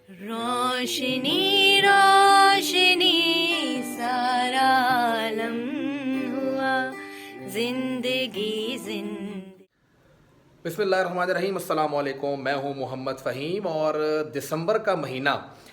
रोशनी रोशनी सारा आलम हुआ जिंदगी जिंदगी। बिस्मिल्लाहिर्रहमानिर्रहीम। अस्सलाम वालेकुम। मैं हूं मोहम्मद फ़हीम और दिसंबर का महीना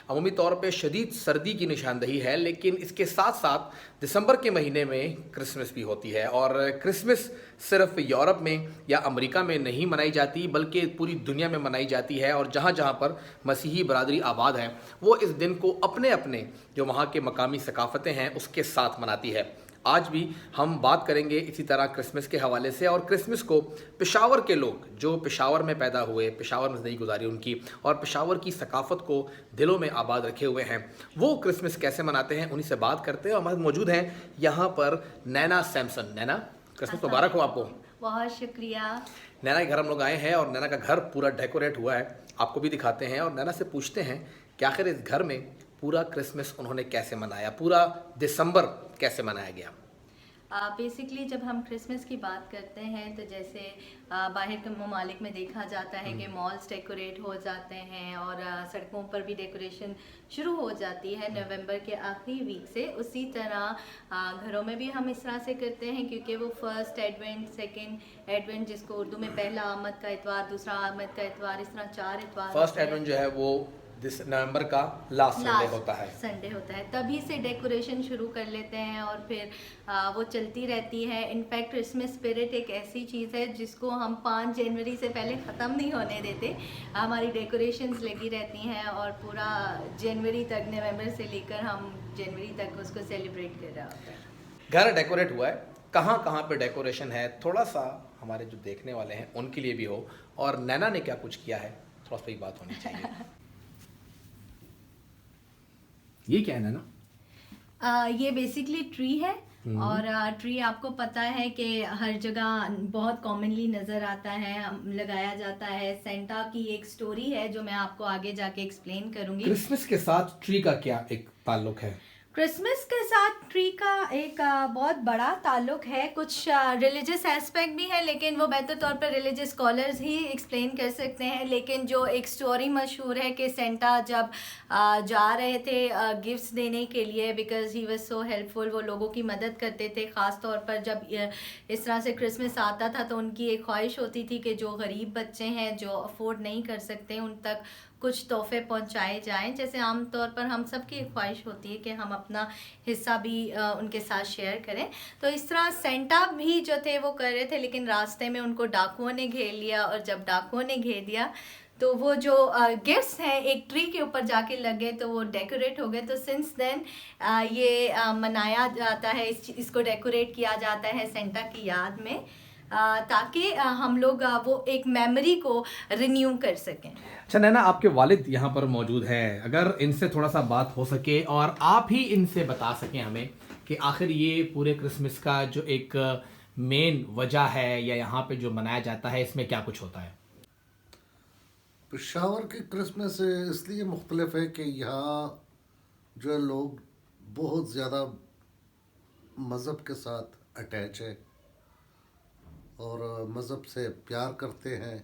अमूमी तौर पे शदीद सर्दी की निशानदही है, लेकिन इसके साथ साथ दिसंबर के महीने में क्रिसमस भी होती है। और क्रिसमस सिर्फ यूरोप में या अमेरिका में नहीं मनाई जाती बल्कि पूरी दुनिया में मनाई जाती है। और जहाँ जहाँ पर मसीही बरादरी आबाद है वो इस दिन को अपने अपने जो वहाँ के मकामी सकाफ़तें हैं उसके साथ मनाती है। आज भी हम बात करेंगे इसी तरह क्रिसमस के हवाले से। और क्रिसमस को पेशावर के लोग जो पेशावर में पैदा हुए, पेशावर में ज़िंदगी गुजारी उनकी, और पेशावर की सकाफ़त को दिलों में आबाद रखे हुए हैं, वो क्रिसमस कैसे मनाते हैं उन्हीं से बात करते हैं। हमारे मौजूद हैं यहाँ पर नैना सैमसन। नैना, क्रिसमस मुबारक हो आपको। बहुत शुक्रिया। नैना के घर हम लोग आए हैं और नैना का घर पूरा डेकोरेट हुआ है, आपको भी दिखाते हैं। और नैना से पूछते हैं कि आखिर इस घर में पूरा क्रिसमस उन्होंने कैसे मनाया, पूरा दिसंबर कैसे मनाया गया। बेसिकली जब हम क्रिसमस की बात करते हैं तो जैसे बाहर के ममालिक में देखा जाता है कि मॉल्स डेकोरेट हो जाते हैं और सड़कों पर भी डेकोरेशन शुरू हो जाती है नवंबर के आखिरी वीक से। उसी तरह घरों में भी हम इस तरह से करते हैं, क्योंकि वो फर्स्ट एडवेंट, सेकंड एडवेंट, जिसको उर्दू में पहला आमद का इतवार, दूसरा आमद का इतवार, इस तरह 4 इतवार। फर्स्ट एडवेंट जो है वो नवंबर का लास्ट संडे होता है। तभी से डेकोरेशन शुरू कर लेते हैं और फिर वो चलती रहती है। इनफैक्ट क्रिसमस स्पिरिट एक ऐसी चीज़ है जिसको हम 5 जनवरी से पहले ख़त्म नहीं होने देते। हमारी डेकोरेशंस लगी रहती हैं और पूरा जनवरी तक, नवंबर से लेकर हम जनवरी तक उसको सेलिब्रेट कर रहा होता है। घर डेकोरेट हुआ है, कहाँ कहाँ पे डेकोरेशन है, थोड़ा सा हमारे जो देखने वाले हैं उनके लिए भी हो, और नैना ने क्या कुछ किया है थोड़ा सा ही बात होनी चाहिए। ये क्या है नैना? ये बेसिकली ट्री है। और ट्री आपको पता है कि हर जगह बहुत कॉमनली नज़र आता है, लगाया जाता है। सेंटा की एक स्टोरी है जो मैं आपको आगे जाके एक्सप्लेन करूंगी। क्रिसमस के साथ ट्री का क्या एक ताल्लुक है? क्रिसमस के साथ ट्री का एक बहुत बड़ा ताल्लुक है। कुछ रिलीजियस एस्पेक्ट भी है, लेकिन वो बेहतर तौर पर रिलीजियस स्कॉलर्स ही एक्सप्लेन कर सकते हैं। लेकिन जो एक स्टोरी मशहूर है कि सेंटा जब जा रहे थे गिफ्ट्स देने के लिए, because he was so helpful, वो लोगों की मदद करते थे। ख़ास तौर पर जब इस तरह से क्रिसमस आता था तो उनकी एक ख्वाहिश होती थी कि जो गरीब बच्चे हैं जो अफोर्ड नहीं कर सकते उन तक कुछ तोहफे पहुंचाए जाएं। जैसे आम तौर पर हम सबकी एक ख्वाहिश होती है कि हम अपना हिस्सा भी उनके साथ शेयर करें। तो इस तरह सेंटा भी जो थे वो कर रहे थे, लेकिन रास्ते में उनको डाकुओं ने घेर लिया। और जब डाकुओं ने घेर दिया तो वो जो गिफ्ट्स हैं एक ट्री के ऊपर जाके लग गए, तो वो डेकोरेट हो गए। तो सिंस देन ये मनाया जाता है, इसको डेकोरेट किया जाता है सेंटा की याद में, ताकि हम लोग वो एक मेमोरी को रिन्यू कर सकें। अच्छा नैना, आपके वालिद यहाँ पर मौजूद हैं, अगर इनसे थोड़ा सा बात हो सके और आप ही इनसे बता सकें हमें कि आखिर ये पूरे क्रिसमस का जो एक मेन वजह है या यहाँ पे जो मनाया जाता है इसमें क्या कुछ होता है। पेशावर की क्रिसमस इसलिए मुख्तलिफ है कि यहाँ जो है लोग बहुत ज़्यादा मज़हब के साथ अटैच है और मज़हब से प्यार करते हैं।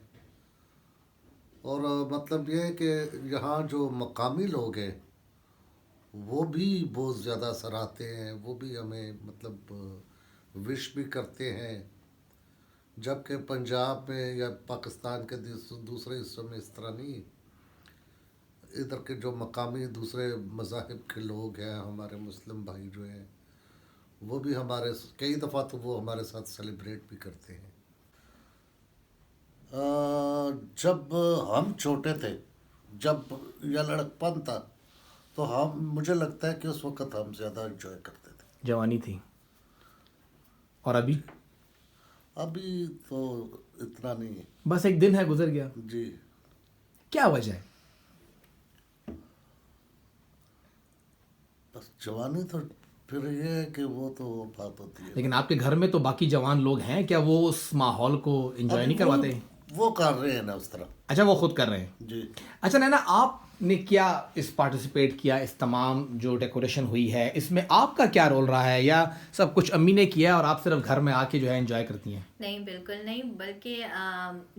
और मतलब ये है कि यहाँ जो मकामी लोग हैं वो भी बहुत ज़्यादा सराहते हैं, वो भी हमें मतलब विश भी करते हैं। जबकि पंजाब में या पाकिस्तान के दूसरे हिस्सों में इस तरह नहीं। इधर के जो मकामी दूसरे मज़ाहिब के लोग हैं, हमारे मुस्लिम भाई जो हैं, वो भी हमारे कई दफ़ा तो वो हमारे साथ सेलिब्रेट भी करते हैं। जब हम छोटे थे, जब या लड़कपन था, तो मुझे लगता है कि उस वक़्त हम ज़्यादा एंजॉय करते थे। जवानी थी। और अभी तो इतना नहीं है, बस एक दिन है गुजर गया जी। क्या वजह है? बस जवानी तो फिर ये है कि वो तो बात होती है। लेकिन आपके घर में तो बाकी जवान लोग हैं, क्या वो उस माहौल को एंजॉय नहीं करवाते? वो कर रहे हैं ना उस तरह। अच्छा, वो खुद कर रहे हैं जी। अच्छा नैना, आप ने क्या इस पार्टिसिपेट किया, इस तमाम जो डेकोरेशन हुई है इसमें आपका क्या रोल रहा है, या सब कुछ अम्मी ने किया और आप सिर्फ घर में आके जो है एंजॉय करती हैं? नहीं, बिल्कुल नहीं, बल्कि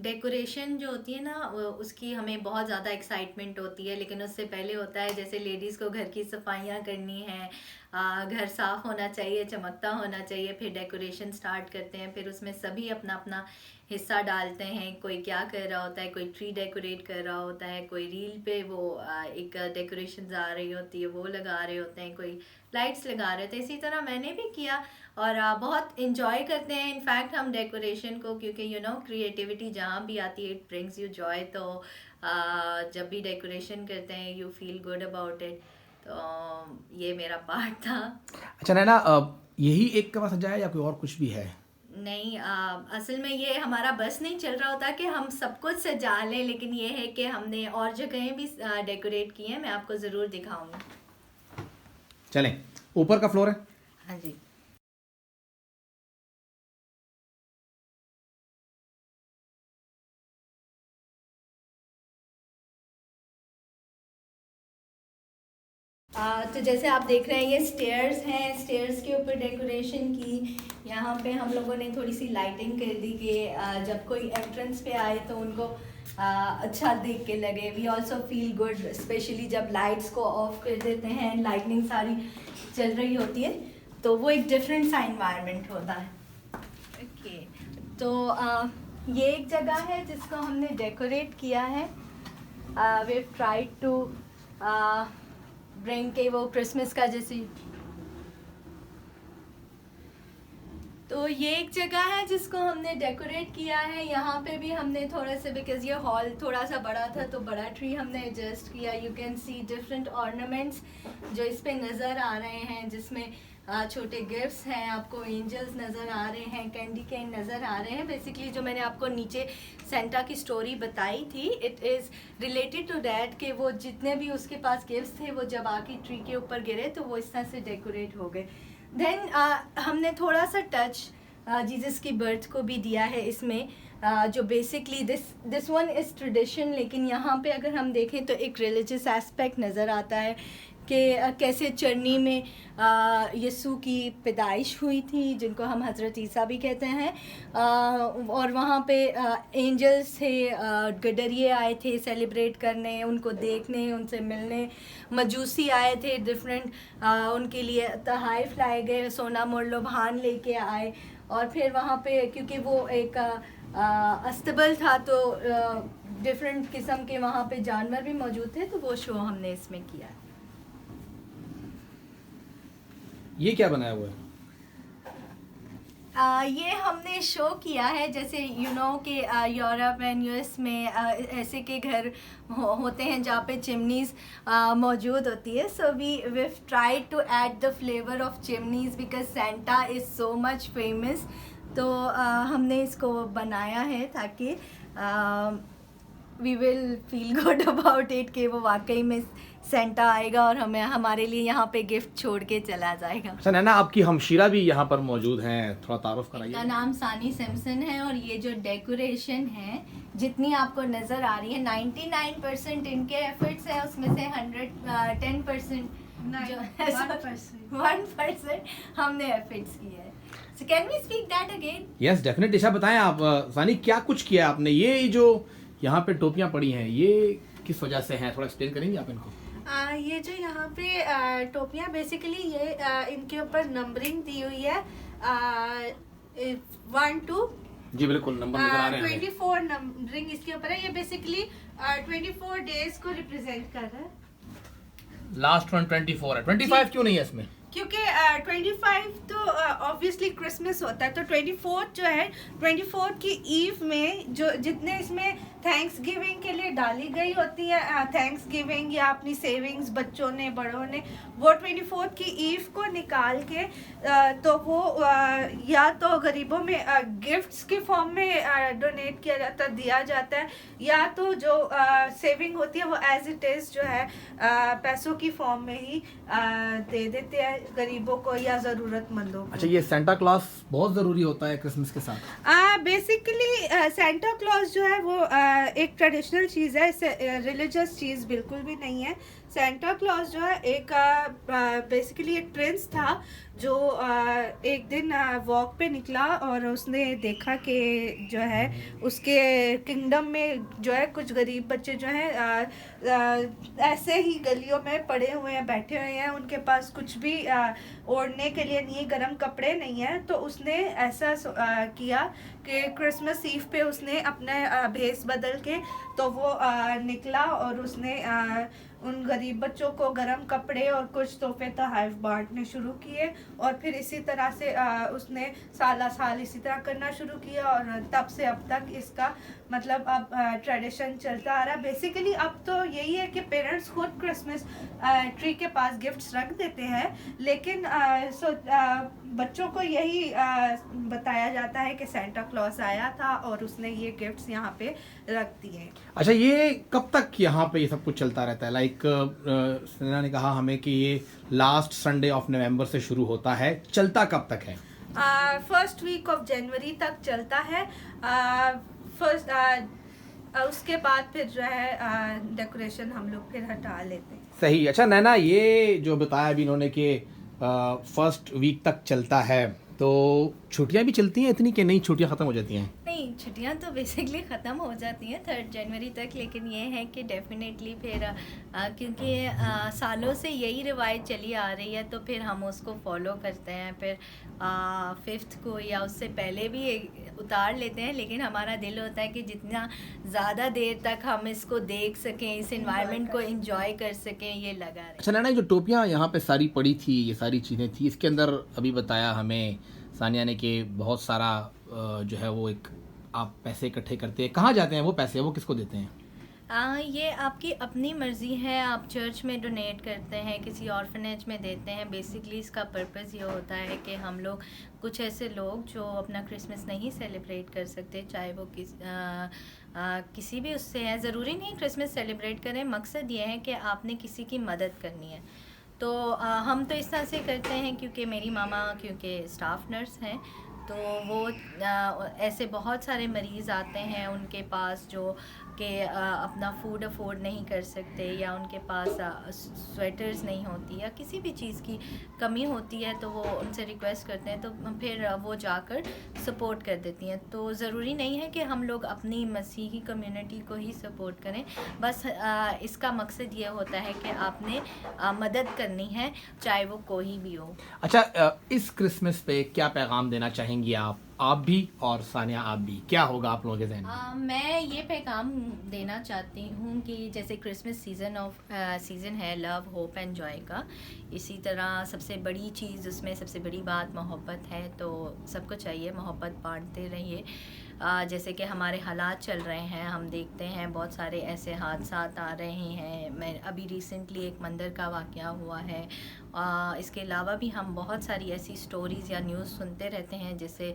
डेकोरेशन जो होती है ना उसकी हमें बहुत ज़्यादा एक्साइटमेंट होती है, लेकिन उससे पहले होता है जैसे लेडीज़ को घर की सफाइयाँ करनी है, घर साफ़ होना चाहिए, चमकता होना चाहिए, फिर डेकोरेशन स्टार्ट करते हैं, फिर उसमें सभी अपना अपना हिस्सा डालते हैं। कोई क्या कर रहा होता है, कोई ट्री डेकोरेट कर रहा होता है, कोई रील पे वो एक डेकोरेशन आ रही होती है वो लगा रहे होते हैं, कोई लाइट्स लगा रहे थे। इसी तरह मैंने भी किया और बहुत इन्जॉय करते हैं इनफैक्ट हम डेकोरेशन को, क्योंकि क्रिएटिविटी जहाँ भी आती है इट ब्रिंग्स यू जॉय। तो जब भी डेकोरेशन करते हैं you feel good about it. तो ये मेरा पार्ट था। अच्छा नैना, यही एक कमरा सजाया या कोई और कुछ भी है? नहीं, असल में ये हमारा बस नहीं चल रहा होता कि हम सब कुछ सजा लें, लेकिन ये है कि हमने और जगहें भी डेकोरेट की हैं, मैं आपको ज़रूर दिखाऊंगी। चलें, ऊपर का फ्लोर है। हाँ जी। तो जैसे आप देख रहे हैं ये स्टेयर्स हैं, स्टेयर्स के ऊपर डेकोरेशन की। यहाँ पे हम लोगों ने थोड़ी सी लाइटिंग कर दी कि जब कोई एंट्रेंस पे आए तो उनको अच्छा देख के लगे। We also feel good, especially जब लाइट्स को ऑफ कर देते हैं, लाइटनिंग सारी चल रही होती है तो वो एक डिफरेंट सा इन्वायरमेंट होता है। ओके, तो ये एक जगह है जिसको हमने डेकोरेट किया है। We have tried to bring के वो क्रिसमस का जैसे। तो ये एक जगह है जिसको हमने डेकोरेट किया है। यहाँ पे भी हमने थोड़ा सा, बिकॉज ये हॉल थोड़ा सा बड़ा था तो बड़ा ट्री हमने एडजस्ट किया। You can see different ornaments जो इस पे नज़र आ रहे हैं, जिसमें छोटे गिफ्ट्स हैं, आपको एंजल्स नज़र आ रहे हैं, कैंडी केन नज़र आ रहे हैं। बेसिकली जो मैंने आपको नीचे सेंटा की स्टोरी बताई थी, it is related to that कि वो जितने भी उसके पास गिफ्ट्स थे वो जब आके ट्री के ऊपर गिरे तो वो इस तरह से डेकोरेट हो गए। देन हमने थोड़ा सा टच जीसस की बर्थ को भी दिया है इसमें, जो basically this one is tradition, लेकिन यहाँ पे अगर हम देखें तो एक रिलीजियस एस्पेक्ट नज़र आता है कि कैसे चरनी में यीशु की पैदाइश हुई थी, जिनको हम हज़रत ईसा भी कहते हैं। और वहाँ पे एंजल्स थे, गडरिए आए थे सेलिब्रेट करने, उनको देखने, उनसे मिलने। मजूसी आए थे डिफरेंट, उनके लिए तहाइफ लाए गए, सोना मोरलोभान लेके आए। और फिर वहाँ पे क्योंकि वो एक अस्तबल था तो डिफरेंट किस्म के वहाँ पे जानवर भी मौजूद थे, तो वो शो हमने इसमें किया। ये क्या बनाया हुआ है? ये हमने शो किया है, जैसे कि यूरोप एंड यूएस में ऐसे के घर होते हैं जहाँ पे चिमनीज़ मौजूद होती है। So we tried to add the flavour of chimneys because Santa is so much famous. तो हमने इसको बनाया है ताकि we will feel good about it कि वो वाकई में सेंटा आएगा और हमारे लिए यहाँ पे गिफ्ट छोड़ के चला जाएगा। अच्छा नैना, आपकी हमशीरा भी यहाँ पर मौजूद हैं, थोड़ा तारुफ कराइए। इनका नाम सानी सिम्पसन है और ये जो डेकोरेशन है जितनी आपको नज़र आ रही है 99% इनके एफर्ट्स है, उसमें से 10% जो 1% हमने एफर्ट्स किए हैं। So can we speak that again? Yes definitely. अच्छा बताएं आप सानी, क्या कुछ किया आपने? ये जो यहाँ पे टोपियाँ पड़ी हैं ये किस वजह से हैं, थोड़ा एक्सप्लेन करेंगे आप इनको? ये जो यहाँ पे टोपियाँ बेसिकली ये इनके ऊपर नंबरिंग दी हुई है 1 2। जी बिल्कुल, नंबर नजर आ रहे हैं। 24 नंबरिंग इसके ऊपर है। ये बेसिकली 24 डेज को रिप्रेजेंट कर रहा है। लास्ट वन 24 है, 25 क्यों नहीं है इसमें? क्योंकि 25 तो ऑब्वियसली क्रिसमस होता है, तो 24 जो है 24 की ईव में जो जितने इसमें थैंक्स गिविंग के लिए डाली गई होती है, थैंक्स गिविंग या अपनी सेविंग्स बच्चों ने बड़ों ने, वो 24 की ईव को निकाल के तो वो या तो गरीबों में गिफ्ट्स के फॉर्म में डोनेट किया जाता, दिया जाता है, या तो जो सेविंग होती है वो एज इट इज़ जो है पैसों की फॉर्म में ही दे देते हैं गरीबों को या ज़रूरतमंदों को। अच्छा, ये सेंटा क्लॉज बहुत ज़रूरी होता है क्रिसमस के साथ? बेसिकली सेंटा क्लॉज जो है वो एक ट्रेडिशनल चीज़ है, इसे रिलीजियस चीज़ बिल्कुल भी नहीं है। सेंटा क्लॉज जो है एक बेसिकली एक प्रिंस था जो एक दिन वॉक पे निकला और उसने देखा कि जो है उसके किंगडम में जो है कुछ गरीब बच्चे जो हैं ऐसे ही गलियों में पड़े हुए हैं, बैठे हुए हैं, उनके पास कुछ भी ओढ़ने के लिए नहीं, गर्म कपड़े नहीं है। तो उसने ऐसा किया कि क्रिसमस ईव पे उसने अपना भेस बदल के तो वो निकला और उसने उन गरीब बच्चों को गर्म कपड़े और कुछ तोहफे तोहफ़ बांटने शुरू किए और फिर इसी तरह से उसने साल इसी तरह करना शुरू किया और तब से अब तक इसका मतलब अब ट्रेडिशन चलता आ रहा है। बेसिकली अब तो यही है कि पेरेंट्स खुद क्रिसमस ट्री के पास गिफ्ट्स रख देते हैं, लेकिन बच्चों को यही बताया जाता है कि सेंटा क्लॉज आया था और उसने ये गिफ्ट्स यहाँ पे रख दिए। अच्छा, ये कब तक यहाँ पे ये सब कुछ चलता रहता है? लाइक सना ने कहा हमें कि ये लास्ट संडे ऑफ नवंबर से शुरू होता है, चलता कब तक है? फर्स्ट वीक ऑफ जनवरी तक चलता है। उसके बाद फिर जो है डेकोरेशन हम लोग फिर हटा लेते हैं। सही। अच्छा नैना, ये जो बताया अभी इन्होंने कि फर्स्ट वीक तक चलता है, तो छुट्टियां भी चलती हैं इतनी कि नहीं छुट्टियां ख़त्म हो जाती हैं? नहीं, छुट्टियां तो बेसिकली ख़त्म हो जाती हैं 3 जनवरी तक, लेकिन ये है कि डेफिनेटली फिर क्योंकि सालों से यही रिवायत चली आ रही है तो फिर हम उसको फॉलो करते हैं। फिर 5th को या उससे पहले भी उतार लेते हैं, लेकिन हमारा दिल होता है कि जितना ज़्यादा देर तक हम इसको देख सकें, इस इन्वायरमेंट को इंजॉय कर सकें, ये लगा रहे। अच्छा नैना, जो टोपियाँ यहाँ पे सारी पड़ी थी, ये सारी चीज़ें थी, इसके अंदर अभी बताया हमें सानिया ने कि बहुत सारा जो है वो एक आप पैसे इकट्ठे करते हैं। कहाँ जाते हैं वो पैसे, वो किसको देते हैं? ये आपकी अपनी मर्ज़ी है। आप चर्च में डोनेट करते हैं, किसी ऑर्फनेज में देते हैं। बेसिकली इसका पर्पस ये होता है कि हम लोग कुछ ऐसे लोग जो अपना क्रिसमस नहीं सेलिब्रेट कर सकते, चाहे वो किसी भी उससे है, ज़रूरी नहीं क्रिसमस सेलिब्रेट करें, मकसद ये है कि आपने किसी की मदद करनी है। तो हम तो इस तरह से करते हैं क्योंकि मेरी मामा क्योंकि स्टाफ नर्स हैं, तो वो ऐसे बहुत सारे मरीज़ आते हैं उनके पास जो कि अपना फूड अफोर्ड नहीं कर सकते या उनके पास स्वेटर्स नहीं होती या किसी भी चीज़ की कमी होती है, तो वो उनसे रिक्वेस्ट करते हैं, तो फिर वो जाकर सपोर्ट कर देती हैं। तो ज़रूरी नहीं है कि हम लोग अपनी मसीही कम्युनिटी को ही सपोर्ट करें, बस इसका मकसद ये होता है कि आपने मदद करनी है, चाहे वो कोई भी हो। अच्छा, इस क्रिसमस पे क्या पैगाम देना चाहेंगी आप भी और सानिया आप भी, क्या होगा आप लोगों के ज़हन में? मैं ये पैगाम देना चाहती हूँ कि जैसे क्रिसमस सीज़न है लव, होप एंड जॉय का, इसी तरह सबसे बड़ी चीज़ उसमें सबसे बड़ी बात मोहब्बत है। तो सबको चाहिए मोहब्बत बांटते रहिए। जैसे कि हमारे हालात चल रहे हैं, हम देखते हैं बहुत सारे ऐसे हादसात आ रहे हैं। मैं अभी रिसेंटली एक मंदिर का वाक़या हुआ है। इसके अलावा भी हम बहुत सारी ऐसी स्टोरीज़ या न्यूज़ सुनते रहते हैं जिससे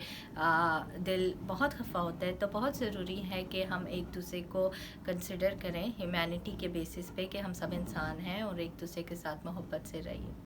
दिल बहुत खफा होता है। तो बहुत ज़रूरी है कि हम एक दूसरे को कंसिडर करें ह्यूमैनिटी के बेसिस पे कि हम सब इंसान हैं और एक दूसरे के साथ मोहब्बत से रहिए।